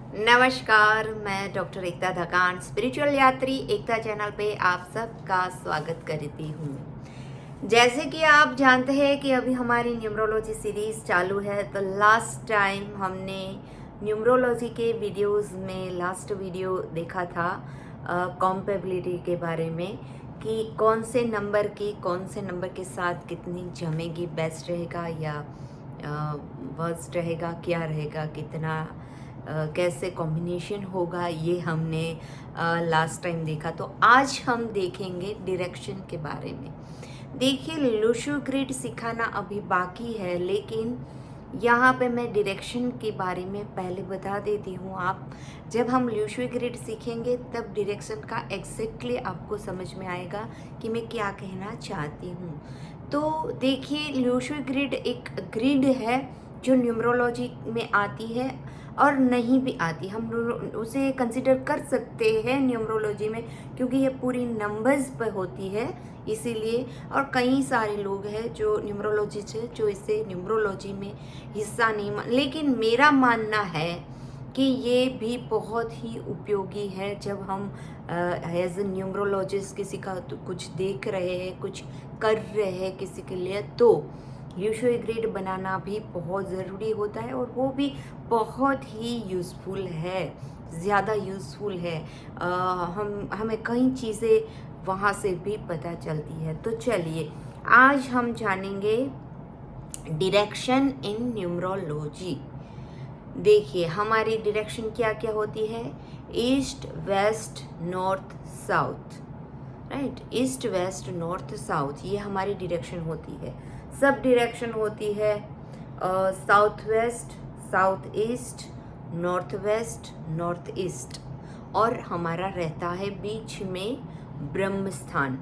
नमस्कार, मैं डॉक्टर एकता धकान स्पिरिचुअल यात्री एकता चैनल पे आप सबका स्वागत करती हूँ। जैसे कि आप जानते हैं कि अभी हमारी न्यूमरोलॉजी सीरीज़ चालू है। तो लास्ट टाइम हमने न्यूमरोलॉजी के वीडियोस में लास्ट वीडियो देखा था कॉम्पेबिलिटी के बारे में कि कौन से नंबर के साथ कितनी जमेगी, बेस्ट रहेगा या वर्स्ट रहेगा, क्या रहेगा, कितना कैसे कॉम्बिनेशन होगा, ये हमने लास्ट टाइम देखा। तो आज हम देखेंगे डायरेक्शन के बारे में। देखिए, लूशु ग्रिड सिखाना अभी बाकी है, लेकिन यहाँ पे मैं डायरेक्शन के बारे में पहले बता देती हूँ। आप जब हम लूशु ग्रिड सीखेंगे तब डायरेक्शन का एग्जैक्टली आपको समझ में आएगा कि मैं क्या कहना चाहती हूँ। तो देखिए, लूशु ग्रिड एक ग्रिड है जो न्यूमरोलॉजी में आती है और नहीं भी आती। हम उसे कंसिडर कर सकते हैं न्यूमरोलॉजी में, क्योंकि ये पूरी नंबर्स पर होती है इसीलिए। और कई सारे लोग हैं जो न्यूमरोलॉजी से जो इसे न्यूमरोलॉजी में हिस्सा नहीं लेकिन मेरा मानना है कि ये भी बहुत ही उपयोगी है जब हम एज ए न्यूमरोलॉजिस्ट किसी का तो कुछ देख रहे हैं, कुछ कर रहे हैं किसी के लिए, तो लूशु ग्रिड बनाना भी बहुत ज़रूरी होता है और वो भी बहुत ही यूज़फुल है, ज़्यादा यूज़फुल है। हमें कई चीज़ें वहाँ से भी पता चलती है। तो चलिए, आज हम जानेंगे डायरेक्शन इन न्यूमरोलॉजी। देखिए, हमारी डायरेक्शन क्या क्या होती है? East, west, north, south, right. East, west, north, south, ये हमारी डायरेक्शन होती है। सब डायरेक्शन होती है south west, south east, north west, north east, और हमारा रहता है बीच में ब्रह्म स्थान।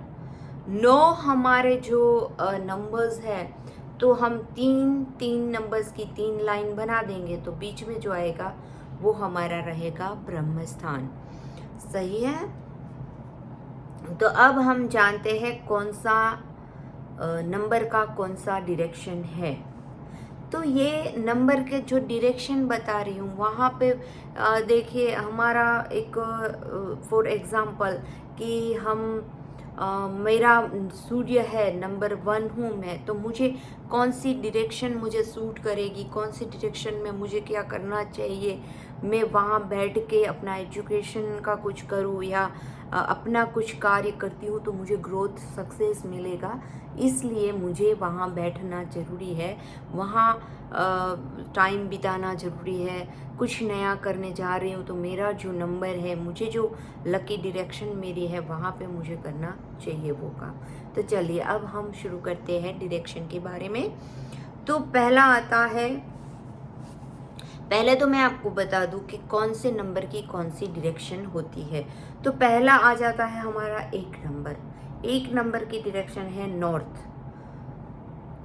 9 हमारे जो नंबर्स है, तो हम तीन नंबर्स की 3 लाइन बना देंगे, तो बीच में जो आएगा वो हमारा रहेगा ब्रह्म स्थान। सही है। तो अब हम जानते हैं कौन सा नंबर का कौन सा डायरेक्शन है। तो ये नंबर के जो डायरेक्शन बता रही हूँ वहाँ पे देखिए, हमारा एक फॉर एग्जांपल कि हम मेरा सूर्य है, नंबर 1 हूँ मैं, तो मुझे कौन सी डायरेक्शन मुझे सूट करेगी, कौन सी डायरेक्शन में मुझे क्या करना चाहिए, मैं वहाँ बैठ के अपना एजुकेशन का कुछ करूँ या अपना कुछ कार्य करती हूँ तो मुझे ग्रोथ सक्सेस मिलेगा, इसलिए मुझे वहाँ बैठना ज़रूरी है, वहाँ टाइम बिताना ज़रूरी है। कुछ नया करने जा रही हूँ तो मेरा जो नंबर है, मुझे जो लकी डायरेक्शन मेरी है, वहाँ पे मुझे करना चाहिए वो काम। तो चलिए, अब हम शुरू करते हैं डायरेक्शन के बारे में। तो पहला आता है, पहले तो मैं आपको बता दूं कि कौन से नंबर की कौन सी डायरेक्शन होती है। तो पहला आ जाता है हमारा 1 नंबर। 1 नंबर की डायरेक्शन है नॉर्थ।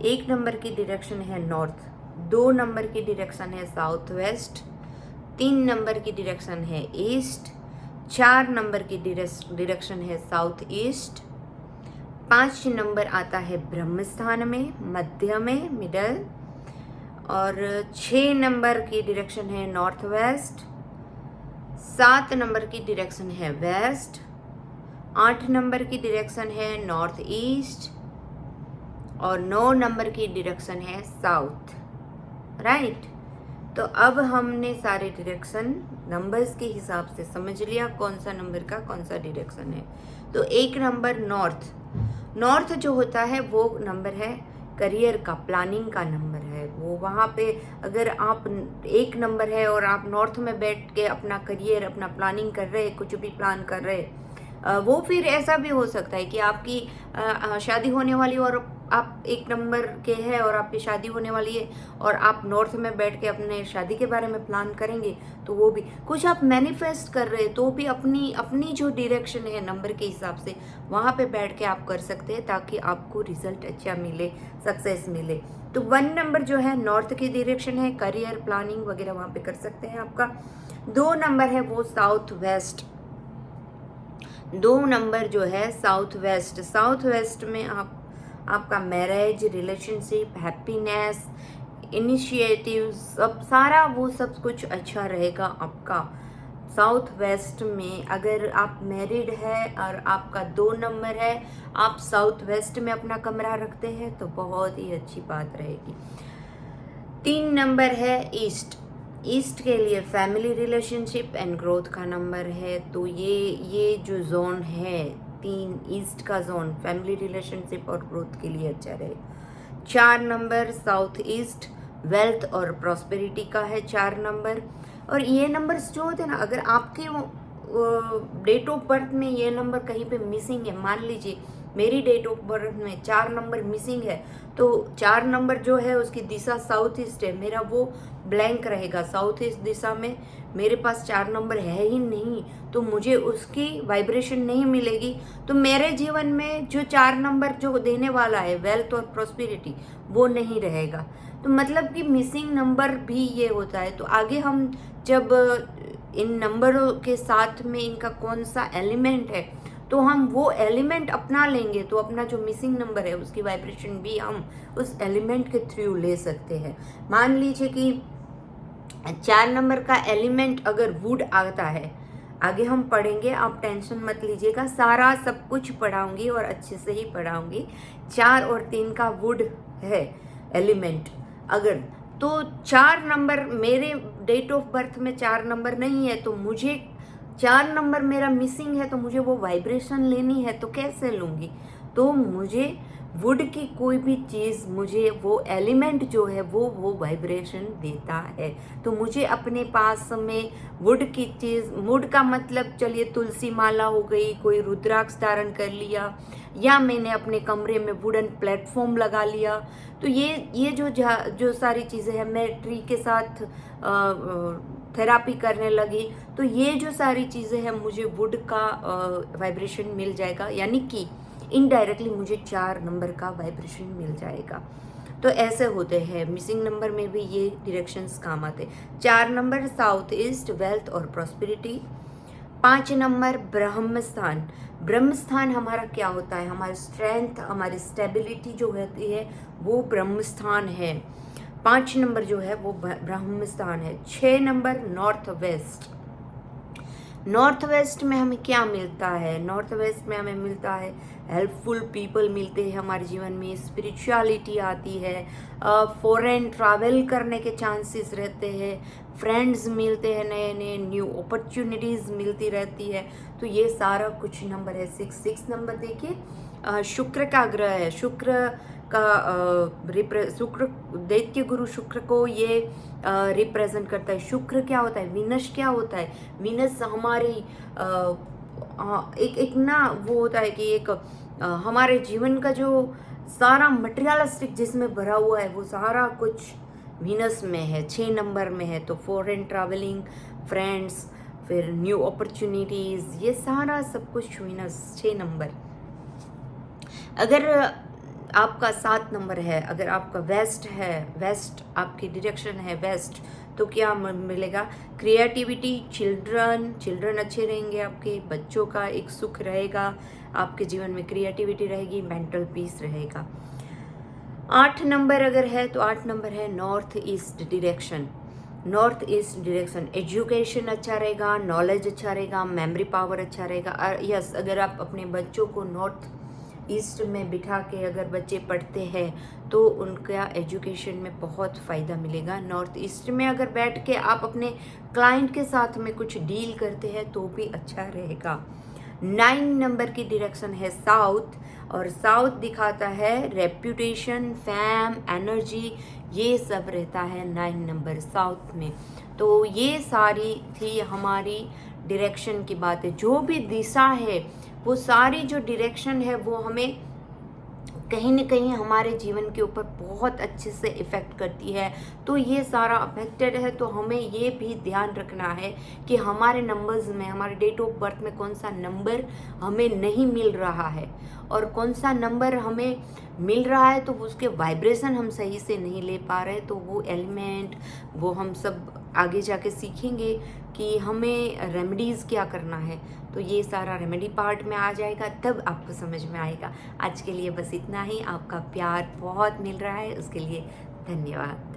1 नंबर की डायरेक्शन है नॉर्थ। 2 नंबर की डायरेक्शन है साउथ वेस्ट। 3 नंबर की डायरेक्शन है ईस्ट। 4 नंबर की डायरेक्शन है साउथ ईस्ट। 5 नंबर आता है ब्रह्म स्थान में, मध्य में, मिडल। और 6 नंबर की डायरेक्शन है नॉर्थ वेस्ट। 7 नंबर की डायरेक्शन है वेस्ट। 8 नंबर की डायरेक्शन है नॉर्थ ईस्ट। और 9 नंबर की डायरेक्शन है साउथ, राइट। तो अब हमने सारे डायरेक्शन नंबर्स के हिसाब से समझ लिया कौन सा नंबर का कौन सा डायरेक्शन है। तो 1 नंबर नॉर्थ। नॉर्थ जो होता है वो नंबर है करियर का, प्लानिंग का नंबर है वो। वहाँ पे अगर आप 1 नंबर है और आप नॉर्थ में बैठ के अपना करियर, अपना प्लानिंग कर रहे, कुछ भी प्लान कर रहे, वो फिर ऐसा भी हो सकता है कि आपकी शादी होने वाली और आप 1 नंबर के हैं और आपकी शादी होने वाली है और आप नॉर्थ में बैठ के अपने शादी के बारे में प्लान करेंगे, तो वो भी कुछ आप मैनिफेस्ट कर रहे हैं, तो भी अपनी अपनी जो डायरेक्शन है नंबर के हिसाब से वहाँ पे बैठ के आप कर सकते हैं, ताकि आपको रिजल्ट अच्छा मिले, सक्सेस मिले। तो 1 नंबर जो है नॉर्थ की डायरेक्शन है, करियर, प्लानिंग वगैरह वहाँ पे कर सकते हैं आपका। 2 नंबर है वो साउथ वेस्ट। 2 नंबर जो है साउथ वेस्ट। साउथ वेस्ट में आपका मैरिज, रिलेशनशिप, हैप्पीनेस, इनिशिएटिव सब सारा वो सब कुछ अच्छा रहेगा आपका। साउथ वेस्ट में अगर आप मैरिड है और आपका 2 नंबर है, आप साउथ वेस्ट में अपना कमरा रखते हैं तो बहुत ही अच्छी बात रहेगी। 3 नंबर है ईस्ट। ईस्ट के लिए फैमिली रिलेशनशिप एंड ग्रोथ का नंबर है, तो ये जो जोन है 3 ईस्ट का जोन फैमिली रिलेशनशिप और ग्रोथ के लिए अच्छा रहेगा। 4 नंबर साउथ ईस्ट वेल्थ और प्रॉस्पेरिटी का है 4 नंबर। और ये नंबर्स जो होते हैं ना, अगर आपके डेट ऑफ बर्थ में ये नंबर कहीं पे मिसिंग है, मान लीजिए मेरी डेट ऑफ बर्थ में 4 नंबर मिसिंग है, तो 4 नंबर जो है उसकी दिशा साउथ ईस्ट है, मेरा वो ब्लैंक रहेगा। साउथ ईस्ट दिशा में मेरे पास 4 नंबर है ही नहीं, तो मुझे उसकी वाइब्रेशन नहीं मिलेगी। तो मेरे जीवन में जो 4 नंबर जो देने वाला है वेल्थ और प्रॉस्पेरिटी, वो नहीं रहेगा। तो मतलब कि मिसिंग नंबर भी ये होता है। तो आगे हम जब इन नंबरों के साथ में इनका कौन सा एलिमेंट है, तो हम वो एलिमेंट अपना लेंगे, तो अपना जो मिसिंग नंबर है उसकी वाइब्रेशन भी हम उस एलिमेंट के थ्रू ले सकते हैं। मान लीजिए कि 4 नंबर का एलिमेंट अगर वुड आता है, आगे हम पढ़ेंगे, आप टेंशन मत लीजिएगा, सारा सब कुछ पढ़ाऊंगी और अच्छे से ही पढ़ाऊंगी। 4 और 3 का वुड है एलिमेंट, अगर तो 4 नंबर मेरे डेट ऑफ बर्थ में 4 नंबर नहीं है, तो मुझे 4 नंबर मेरा मिसिंग है, तो मुझे वो वाइब्रेशन लेनी है, तो कैसे लूँगी? तो मुझे वुड की कोई भी चीज़, मुझे वो एलिमेंट जो है वो वाइब्रेशन देता है। तो मुझे अपने पास में वुड की चीज़, वुड का मतलब चलिए तुलसी माला हो गई, कोई रुद्राक्ष धारण कर लिया, या मैंने अपने कमरे में वुडन प्लेटफॉर्म लगा लिया। तो ये जो सारी चीज़ें हैं, मैं ट्री के साथ थेरापी करने लगी, तो ये जो सारी चीज़ें हैं मुझे वुड का वाइब्रेशन मिल जाएगा, यानी कि इनडायरेक्टली मुझे 4 नंबर का वाइब्रेशन मिल जाएगा। तो ऐसे होते हैं, मिसिंग नंबर में भी ये डायरेक्शंस काम आते हैं। 4 नंबर साउथ ईस्ट वेल्थ और प्रॉस्पेरिटी। 5 नंबर ब्रह्म स्थान। ब्रह्म स्थान हमारा क्या होता है? हमारी स्ट्रेंथ, हमारी स्टेबिलिटी जो होती है वो ब्रह्म स्थान है। 5 नंबर जो है वो ब्रह्म स्थान है। 6 number north west. North west में हमें क्या मिलता है? नॉर्थ वेस्ट में हमें मिलता है हेल्पफुल पीपल मिलते हैं हमारे जीवन में, स्पिरिचुअलिटी आती है, फॉरेन ट्रैवल करने के चांसेस रहते हैं, फ्रेंड्स मिलते हैं, नए नए न्यू अपॉर्चुनिटीज़ मिलती रहती है। तो ये सारा कुछ नंबर है। 6 नंबर देखिए, शुक्र का ग्रह है, शुक्र का शुक्र, दैत्य गुरु शुक्र को ये रिप्रेजेंट करता है। शुक्र क्या होता है? वीनस क्या होता है? वीनस हमारी एक ना वो होता है कि एक हमारे जीवन का जो सारा मटेरियलिस्टिक जिसमें भरा हुआ है वो सारा कुछ वीनस में है, 6 नंबर में है। तो फॉरेन ट्रैवलिंग, फ्रेंड्स, फिर न्यू अपॉर्चुनिटीज़, ये सारा सब कुछ वीनस 6 नंबर। अगर आपका 7 नंबर है, अगर आपका वेस्ट है, वेस्ट आपकी डायरेक्शन है वेस्ट, तो क्या मिलेगा? क्रिएटिविटी, चिल्ड्रन अच्छे रहेंगे, आपके बच्चों का एक सुख रहेगा, आपके जीवन में क्रिएटिविटी रहेगी, मेंटल पीस रहेगा। 8 नंबर अगर है तो 8 नंबर है north east direction. North east direction, education अच्छा रहेगा, नॉलेज अच्छा रहेगा, मेमोरी पावर अच्छा रहेगा। यस, अगर आप अपने बच्चों को नॉर्थ ईस्ट में बिठा के अगर बच्चे पढ़ते हैं तो उनका एजुकेशन में बहुत फ़ायदा मिलेगा। नॉर्थ ईस्ट में अगर बैठ के आप अपने क्लाइंट के साथ में कुछ डील करते हैं तो भी अच्छा रहेगा। 9 नंबर की डायरेक्शन है साउथ, और साउथ दिखाता है रेप्यूटेशन, फैम, एनर्जी, ये सब रहता है 9 नंबर साउथ में। तो ये सारी थी हमारी डायरेक्शन की बातें। जो भी दिशा है वो सारी जो डायरेक्शन है वो हमें कहीं न कहीं हमारे जीवन के ऊपर बहुत अच्छे से इफ़ेक्ट करती है। तो ये सारा अफेक्टेड है, तो हमें ये भी ध्यान रखना है कि हमारे नंबर्स में, हमारे डेट ऑफ बर्थ में कौन सा नंबर हमें नहीं मिल रहा है और कौन सा नंबर हमें मिल रहा है तो उसके वाइब्रेशन हम सही से नहीं ले पा रहे। तो वो एलिमेंट, वो हम सब आगे जाके सीखेंगे कि हमें रेमेडीज़ क्या करना है। तो ये सारा रेमेडी पार्ट में आ जाएगा, तब आपको समझ में आएगा। आज के लिए बस इतना ही। आपका प्यार बहुत मिल रहा है, उसके लिए धन्यवाद।